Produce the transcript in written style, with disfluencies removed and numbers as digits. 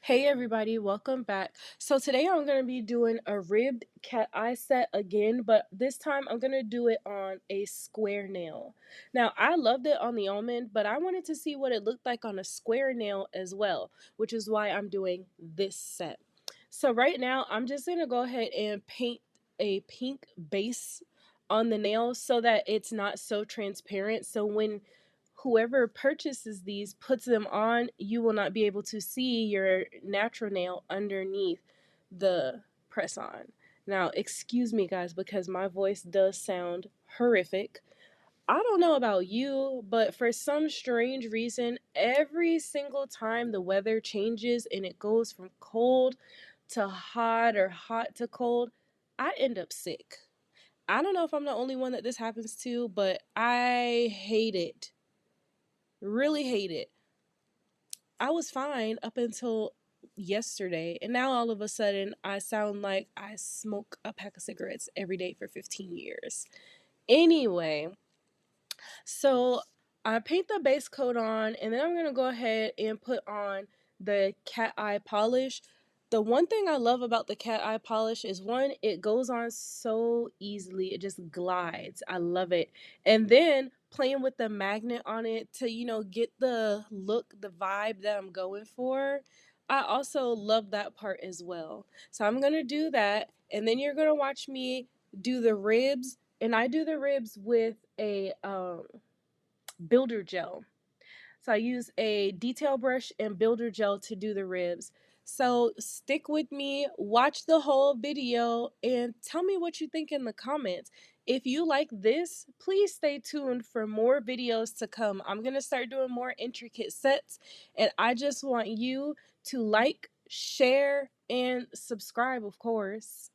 Hey everybody, welcome back. So today I'm going to be doing a ribbed cat eye set again, but this time I'm going to do it on a square nail. Now, I loved it on the almond, but I wanted to see what it looked like on a square nail as well, which is why I'm doing this set. So right now, I'm just going to go ahead and paint a pink base on the nail so that it's not so transparent. So when whoever purchases these puts them on, you will not be able to see your natural nail underneath the press on. Now, excuse me, guys, because my voice does sound horrific. I don't know about you, but for some strange reason, every single time the weather changes and it goes from cold to hot or hot to cold, I end up sick. I don't know if I'm the only one that this happens to, but I hate it. Really hate it. I was fine up until yesterday, and now all of a sudden I sound like I smoke a pack of cigarettes every day for 15 years. Anyway, so I paint the base coat on, and then I'm going to go ahead and put on the cat eye polish. The one thing I love about the cat eye polish is one, it goes on so easily. It just glides. I love it. And then playing with the magnet on it to, get the look, the vibe that I'm going for. I also love that part as well. So I'm going to do that. And then you're going to watch me do the ribs. And I do the ribs with a builder gel. So I use a detail brush and builder gel to do the ribs. So stick with me, watch the whole video, and tell me what you think in the comments. If you like this, please stay tuned for more videos to come. I'm going to start doing more intricate sets, and I just want you to like, share, and subscribe, of course.